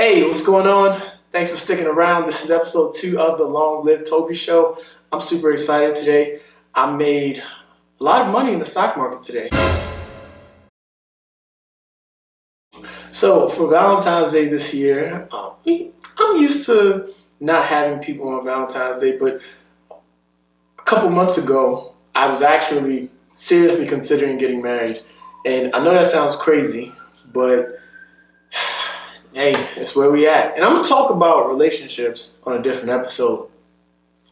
Hey, what's going on? Thanks for sticking around. This is episode 2 of the Long Live Toby Show. I'm super excited today. I made a lot of money in the stock market today. So for Valentine's Day this year, I'm used to not having people on Valentine's Day, but a couple months ago, I was actually seriously considering getting married. And I know that sounds crazy, but hey, it's where we at. And I'm gonna talk about relationships on a different episode.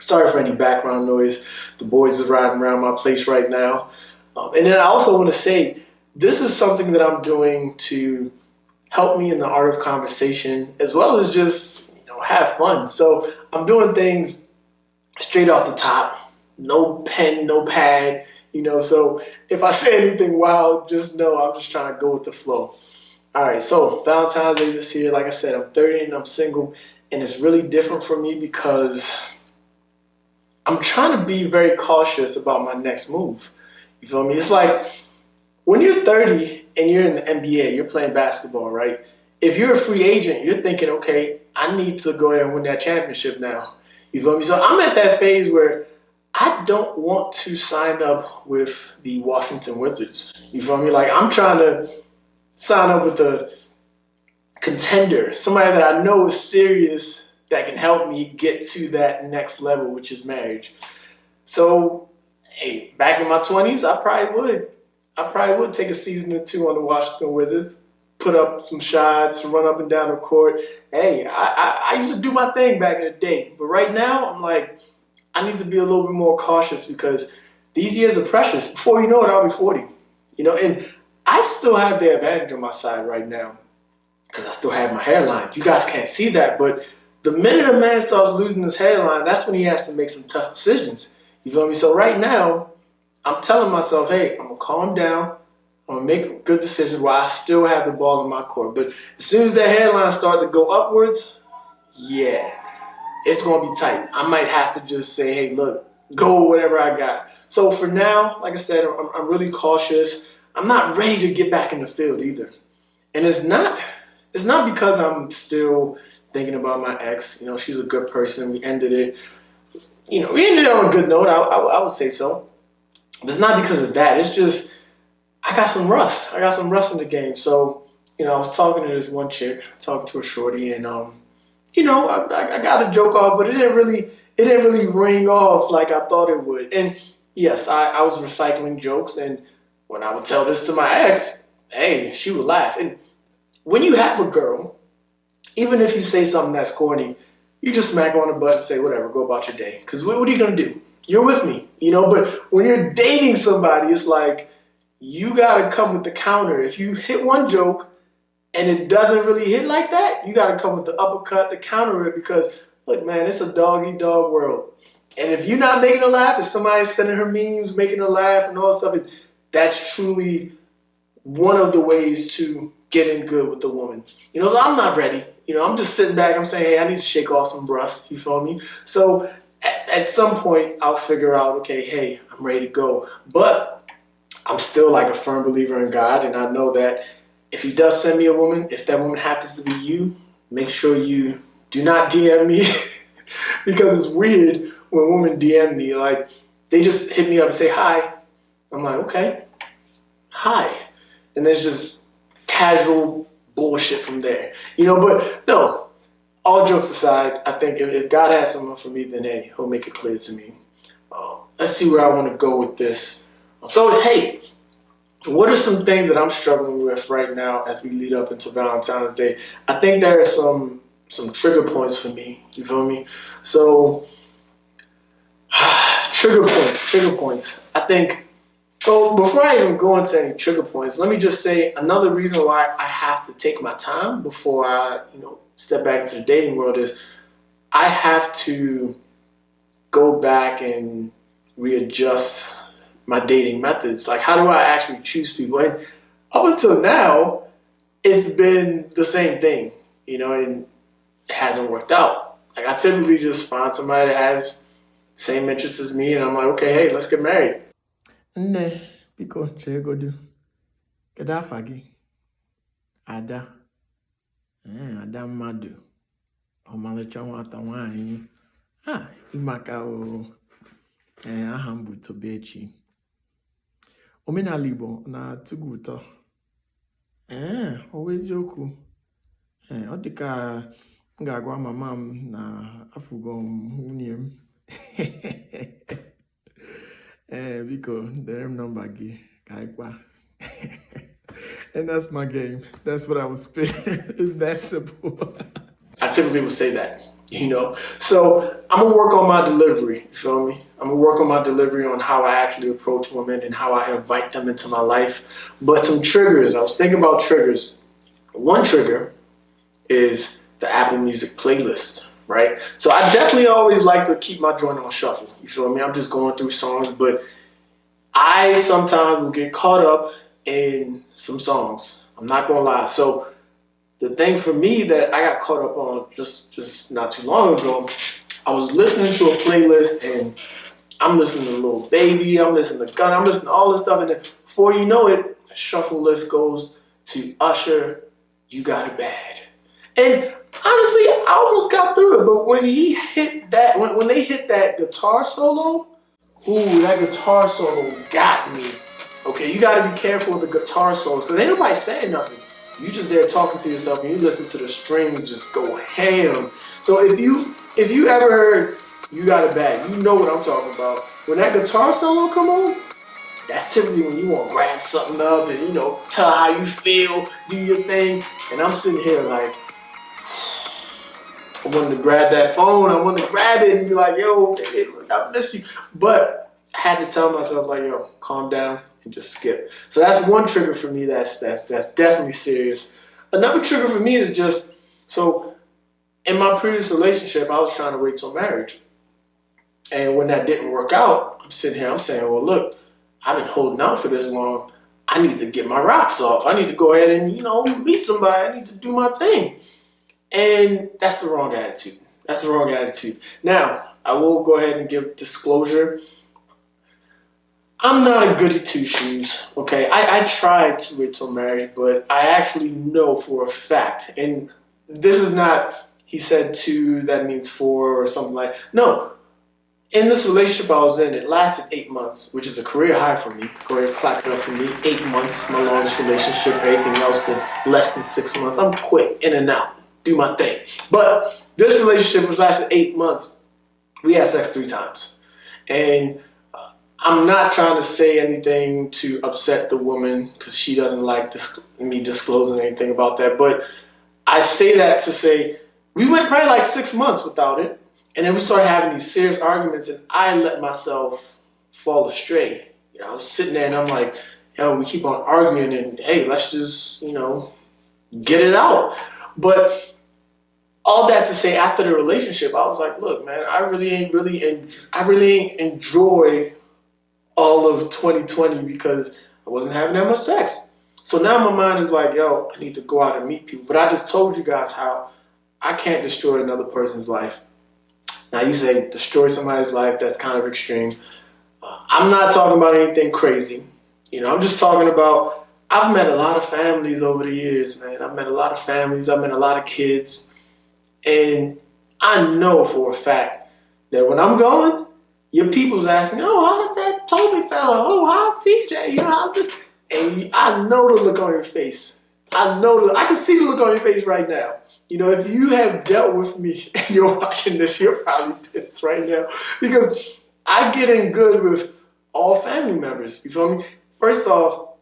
Sorry for any background noise. The boys are riding around my place right now. And then I also want to say, this is something that I'm doing to help me in the art of conversation, as well as just have fun. So I'm doing things straight off the top, no pen, no pad. So if I say anything wild, just know I'm just trying to go with the flow. All right, so Valentine's Day this year, like I said, I'm 30 and I'm single, and it's really different for me because I'm trying to be very cautious about my next move. You feel me? It's like when you're 30 and you're in the NBA, you're playing basketball, right? If you're a free agent, you're thinking, okay, I need to go ahead and win that championship now. You feel me? So I'm at that phase where I don't want to sign up with the Washington Wizards. You feel me? Like I'm trying to sign up with a contender, somebody that I know is serious that can help me get to that next level, which is marriage. So, hey, back in my 20s, I probably would take a season or two on the Washington Wizards, put up some shots, run up and down the court. Hey, I used to do my thing back in the day. But right now, I'm like, I need to be a little bit more cautious because these years are precious. Before you know it, I'll be 40. And I still have the advantage on my side right now because I still have my hairline. You guys can't see that, but the minute a man starts losing his hairline, that's when he has to make some tough decisions. You feel me? So right now, I'm telling myself, hey, I'm going to calm down. I'm going to make good decisions while I still have the ball in my court. But as soon as that hairline starts to go upwards, yeah, it's going to be tight. I might have to just say, hey, look, go with whatever I got. So for now, like I said, I'm really cautious. I'm not ready to get back in the field either. And it's not because I'm still thinking about my ex. She's a good person. We ended it. We ended it on a good note. I would say so. But it's not because of that. It's just I got some rust. I got some rust in the game. So, I was talking to this one chick, talking to a shorty, and I got a joke off, but it didn't really ring off like I thought it would. And yes, I was recycling jokes, and when I would tell this to my ex, hey, she would laugh. And when you have a girl, even if you say something that's corny, you just smack her on the butt and say, whatever, go about your day. Because what are you going to do? You're with me, But when you're dating somebody, it's like you got to come with the counter. If you hit one joke and it doesn't really hit like that, you got to come with the uppercut, the counter it. Because, look, man, it's a dog-eat-dog world. And if you're not making her laugh, if somebody's sending her memes, making her laugh and all that stuff, that's truly one of the ways to get in good with the woman. So I'm not ready. I'm just sitting back. I'm saying, hey, I need to shake off some rust. You feel me? So at some point, I'll figure out, okay, hey, I'm ready to go. But I'm still like a firm believer in God, and I know that if He does send me a woman, if that woman happens to be you, make sure you do not DM me because it's weird when women DM me. Like, they just hit me up and say, hi. I'm like, okay, hi. And then it's just casual bullshit from there. But no, all jokes aside, I think if God has someone for me, then hey, He'll make it clear to me. Let's see where I want to go with this. So, hey, what are some things that I'm struggling with right now as we lead up into Valentine's Day? I think there are some trigger points for me. You feel me? So, trigger points. I think, well, before I even go into any trigger points, let me just say another reason why I have to take my time before I, step back into the dating world is I have to go back and readjust my dating methods. Like, how do I actually choose people? And up until now, it's been the same thing, and it hasn't worked out. Like, I typically just find somebody that has the same interests as me, and I'm like, okay, hey, let's get married. Ne, piko chegodu. Kedafagi. Ada. Adam Madu. Omalecha Watawine. Imakao. Ahambu Tobechi. Omena Libo na Tuguto. Always joku. Ọ dị ka m ga-agwa mama m na afụgo m nwunye m. Biko, dere m nọmba gị ka anyị kpaa. And that's my game. That's what I was spitting. It's that simple. I typically would say that, So I'm going to work on my delivery, you feel me? I'm going to work on my delivery on how I actually approach women and how I invite them into my life. But some triggers, I was thinking about triggers. One trigger is the Apple Music playlist, right? So I definitely always like to keep my joint on shuffle. You feel me? I'm just going through songs, but I sometimes will get caught up in some songs. I'm not gonna lie. So the thing for me that I got caught up on just not too long ago, I was listening to a playlist and I'm listening to Lil Baby, I'm listening to Gun, I'm listening to all this stuff, and then before you know it, the shuffle list goes to Usher, You Got It Bad. And honestly, I almost got through it, but when he hit that, when they hit that guitar solo, that guitar solo got me. Okay, you gotta be careful with the guitar solos, because ain't nobody saying nothing. You just there talking to yourself and you listen to the strings just go ham. So if you ever heard You Got It Bad, you know what I'm talking about. When that guitar solo come on, that's typically when you want to grab something up and, tell how you feel, do your thing. And I'm sitting here like, I wanted to grab that phone, I wanted to grab it and be like, yo, baby, look, I miss you. But I had to tell myself, like, yo, calm down and just skip. So that's one trigger for me that's definitely serious. Another trigger for me is just, so in my previous relationship, I was trying to wait till marriage. And when that didn't work out, I'm sitting here, I'm saying, well, look, I've been holding out for this long. I need to get my rocks off. I need to go ahead and, meet somebody. I need to do my thing. And that's the wrong attitude. That's the wrong attitude. Now, I will go ahead and give disclosure. I'm not a goody two-shoes, okay? I tried to wait till marriage, but I actually know for a fact, and this is not, he said two, that means four or something like, no. In this relationship I was in, it lasted 8 months, which is a career high for me. Go ahead, clap it up for me. 8 months, my longest relationship. Everything else been less than 6 months. I'm quick, in and out, do my thing. But this relationship was lasted 8 months. We had sex 3 times. And I'm not trying to say anything to upset the woman because she doesn't like me disclosing anything about that. But I say that to say we went probably like 6 months without it. And then we started having these serious arguments, and I let myself fall astray. I was sitting there, and I'm like, yo, we keep on arguing, and hey, let's just, get it out. But all that to say, after the relationship, I was like, look, man, I really ain't enjoy all of 2020 because I wasn't having that much sex. So now my mind is like, yo, I need to go out and meet people. But I just told you guys how I can't destroy another person's life. Now you say destroy somebody's life, that's kind of extreme. I'm not talking about anything crazy. I'm just talking about, I've met a lot of families over the years, man. I've met a lot of families, I've met a lot of kids. And I know for a fact that when I'm going, your people's asking, oh, how's that Toby fella? Oh, how's TJ? How's this? And I know the look on your face. I can see the look on your face right now. If you have dealt with me and you're watching this, you're probably pissed right now because I get in good with all family members. You feel me? First off,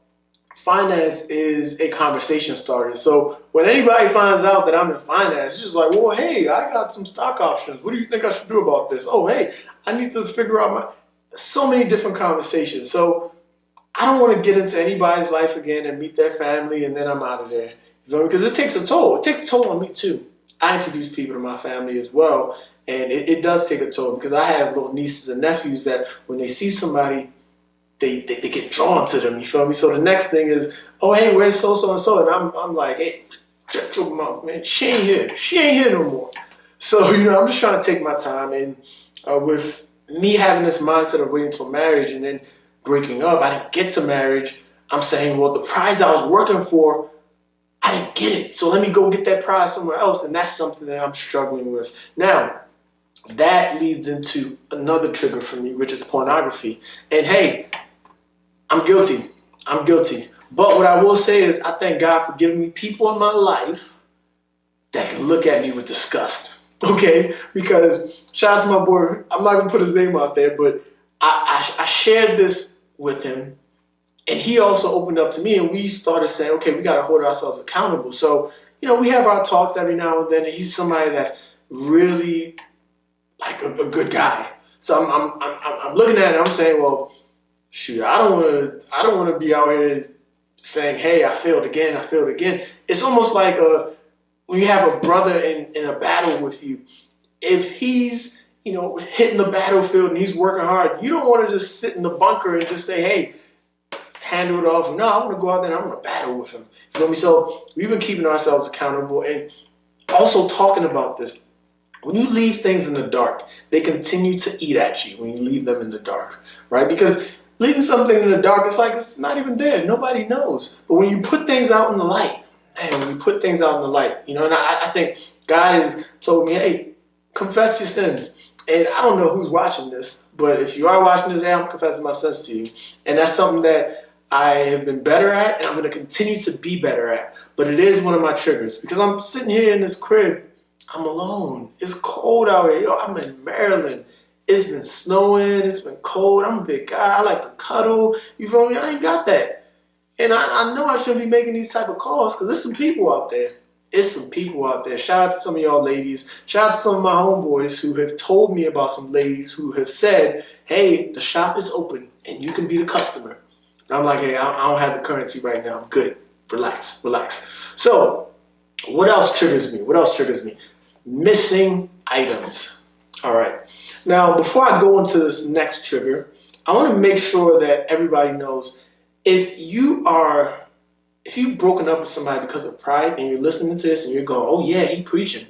finance is a conversation starter. So when anybody finds out that I'm in finance, it's just like, well, hey, I got some stock options. What do you think I should do about this? Oh, hey, I need to figure out so many different conversations. So I don't want to get into anybody's life again and meet their family and then I'm out of there. Because it takes a toll. It takes a toll on me too. I introduce people to my family as well, and it does take a toll because I have little nieces and nephews that when they see somebody, they get drawn to them. You feel me? So the next thing is, oh hey, where's so and so? And I'm like, hey, shut your mouth, man. She ain't here. She ain't here no more. So I'm just trying to take my time, and with me having this mindset of waiting till marriage and then breaking up, I didn't get to marriage. I'm saying, well, the prize I was working for I didn't get it. So let me go get that prize somewhere else. And that's something that I'm struggling with. Now, that leads into another trigger for me, which is pornography. And hey, I'm guilty. I'm guilty. But what I will say is I thank God for giving me people in my life that can look at me with disgust. Okay? Because shout out to my boy, I'm not going to put his name out there, but I shared this with him. And he also opened up to me, and we started saying, okay, we got to hold ourselves accountable. So, we have our talks every now and then, and he's somebody that's really like a good guy. So I'm looking at it, and I'm saying, well, shoot, I don't want to be out here saying, hey, I failed again. It's almost like when you have a brother in a battle with you. If he's hitting the battlefield and he's working hard, you don't want to just sit in the bunker and just say, hey, handle it off. No, I want to go out there and I want to battle with him. You know me? So we've been keeping ourselves accountable and also talking about this. When you leave things in the dark, they continue to eat at you when you leave them in the dark, right? Because leaving something in the dark, it's like it's not even there. Nobody knows. But when you put things out in the light, when you put things out in the light, and I think God has told me, hey, confess your sins. And I don't know who's watching this, but if you are watching this, hey, I'm confessing my sins to you. And that's something that I have been better at, and I'm going to continue to be better at. But it is one of my triggers because I'm sitting here in this crib. I'm alone. It's cold out here. I'm in Maryland. It's been snowing. It's been cold. I'm a big guy. I like to cuddle. You feel me? I ain't got that. And I know I shouldn't be making these type of calls because there's some people out there. Shout out to some of y'all ladies. Shout out to some of my homeboys who have told me about some ladies who have said, hey, the shop is open and you can be the customer. And I'm like, hey, I don't have the currency right now. I'm good. Relax. So what else triggers me? Missing items. All right. Now, before I go into this next trigger, I want to make sure that everybody knows if you've broken up with somebody because of pride and you're listening to this and you're going, oh yeah, he preaching.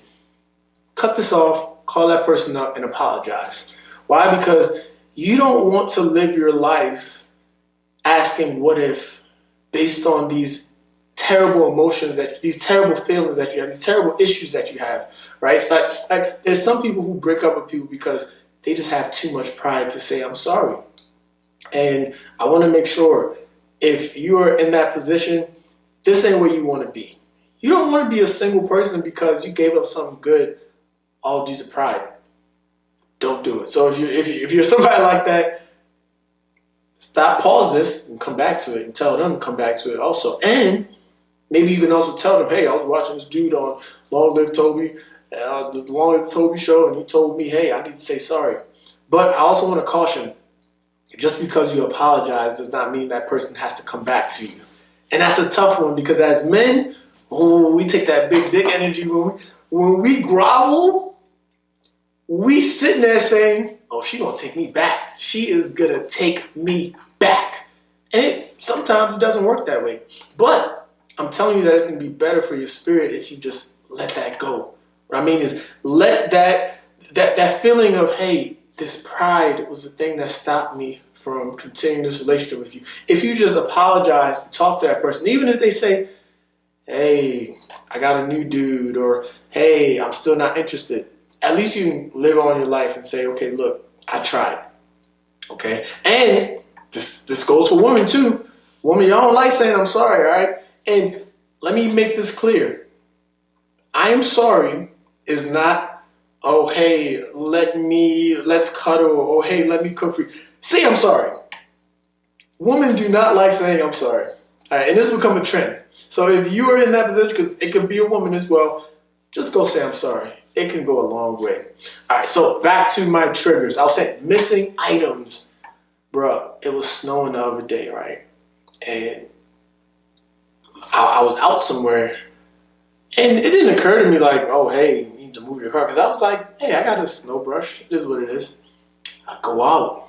Cut this off, call that person up and apologize. Why? Because you don't want to live your life asking what if based on these terrible emotions, these terrible feelings that you have, these terrible issues that you have, right? So like there's some people who break up with people because they just have too much pride to say, I'm sorry. And I want to make sure if you are in that position, this ain't where you want to be. You don't want to be a single person because you gave up something good all due to pride. Don't do it. So if you're somebody like that, pause this and come back to it and tell them to come back to it also. And maybe you can also tell them, hey, I was watching this dude on Long Live Toby, the Long Live Toby show, and he told me, hey, I need to say sorry. But I also want to caution, just because you apologize does not mean that person has to come back to you. And that's a tough one because as men, we take that big dick energy. When we grovel, we sitting there saying, oh, she gonna take me back. She is gonna take me back. And sometimes it doesn't work that way. But I'm telling you that it's gonna be better for your spirit if you just let that go. What I mean is let that feeling of, hey, this pride was the thing that stopped me from continuing this relationship with you. If you just apologize, talk to that person, even if they say, hey, I got a new dude, or hey, I'm still not interested, at least you can live on your life and say, okay, look, I tried. Okay? And this goes for women too. Women, y'all don't like saying I'm sorry, all right? And let me make this clear. I am sorry is not, oh, hey, let's cuddle, or hey, let me cook for you. Say I'm sorry. Women do not like saying I'm sorry. All right, and this has become a trend. So if you are in that position, because it could be a woman as well, just go say I'm sorry. It can go a long way. All right, so back to my triggers. I was saying missing items. Bruh, it was snowing the other day, right? And I was out somewhere, and it didn't occur to me like, oh, hey, you need to move your car. Because I was like, hey, I got a snow brush. It is what it is. I go out.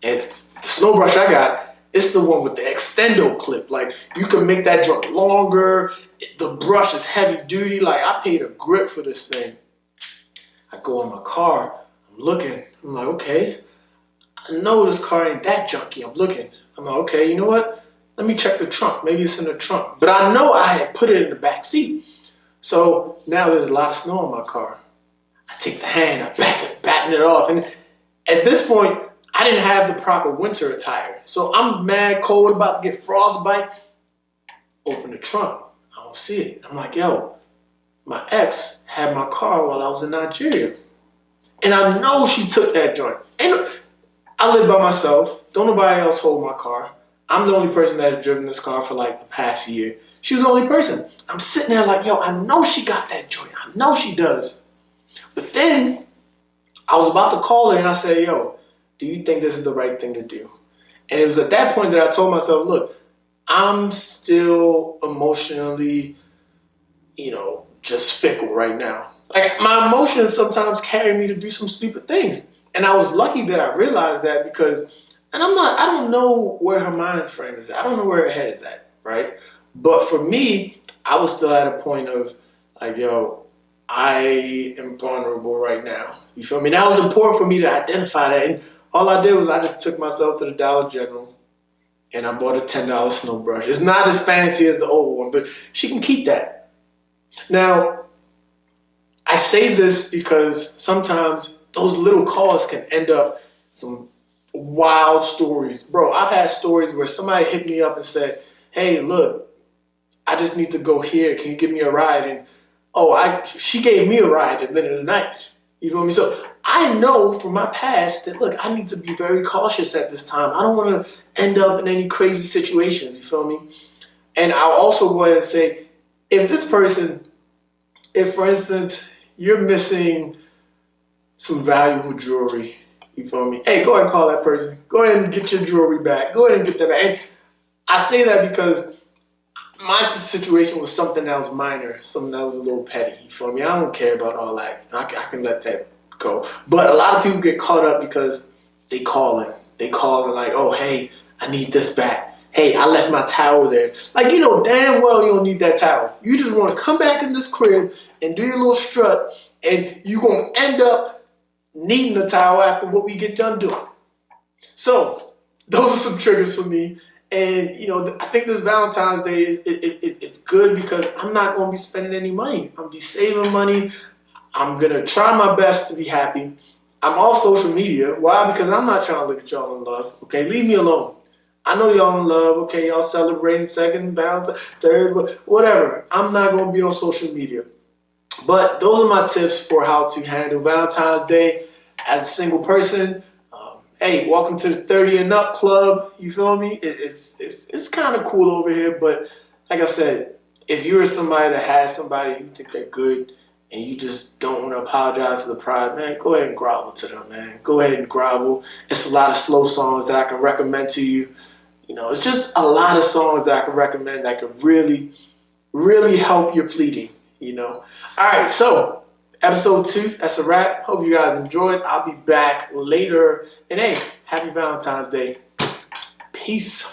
And the snow brush I got, it's the one with the extendo clip. Like, you can make that junk longer. The brush is heavy duty. Like, I paid a grip for this thing. I go in my car. I'm looking. I'm like, okay. I know this car ain't that junky. I'm looking. I'm like, okay, you know what? Let me check the trunk. Maybe it's in the trunk. But I know I had put it in the back seat. So now there's a lot of snow in my car. I take the hand, I batten it off. And at this point, I didn't have the proper winter attire. So I'm mad cold, about to get frostbite. Open the trunk. I don't see it. I'm like, yo, my ex had my car while I was in Nigeria. And I know she took that joint. And I live by myself. Don't nobody else hold my car. I'm the only person that has driven this car for like the past year. She was the only person. I'm sitting there like, yo, I know she got that joint. I know she does. But then I was about to call her and I said, yo, do you think this is the right thing to do? And it was at that point that I told myself, look, I'm still emotionally, just fickle right now. Like, my emotions sometimes carry me to do some stupid things. And I was lucky that I realized that because, and I don't know where her mind frame is at. I don't know where her head is at, right? But for me, I was still at a point of like, yo, I am vulnerable right now. You feel me? And that was important for me to identify that. And all I did was I just took myself to the Dollar General and I bought a $10 snow brush. It's not as fancy as the old one, but she can keep that. Now, I say this because sometimes those little calls can end up some wild stories. Bro, I've had stories where somebody hit me up and said, hey, look, I just need to go here. Can you give me a ride? And she gave me a ride at the end of the night. You feel me? So I know from my past that, look, I need to be very cautious at this time. I don't want to end up in any crazy situations. You feel me? And I'll also go ahead and say, if for instance, you're missing some valuable jewelry, you feel me? Hey, go ahead and call that person. Go ahead and get your jewelry back. Go ahead and get that back. And I say that because my situation was something that was minor, something that was a little petty. You feel me? I don't care about all that. I can let that go. But a lot of people get caught up because they calling like, oh, hey, I need this back. Hey, I left my towel there. Like, you know damn well you don't need that towel. You just want to come back in this crib and do your little strut, and you're going to end up needing the towel after what we get done doing. So those are some triggers for me. And, I think this Valentine's Day it's good because I'm not going to be spending any money. I'm going to be saving money. I'm going to try my best to be happy. I'm off social media. Why? Because I'm not trying to look at y'all in love. Okay, leave me alone. I know y'all in love. Okay, y'all celebrating second, Valentine's, third, whatever. I'm not going to be on social media. But those are my tips for how to handle Valentine's Day as a single person. Hey, welcome to the 30 and up club. You feel me? It's kind of cool over here, but like I said, if you're somebody that has somebody you think they're good and you just don't want to apologize to the pride, man, go ahead and grovel to them, man. Go ahead and grovel. It's a lot of slow songs that I can recommend to you. It's just a lot of songs that I can recommend that could really, really help your pleading, All right, so episode 2, that's a wrap. Hope you guys enjoyed. I'll be back later. And hey, happy Valentine's Day. Peace.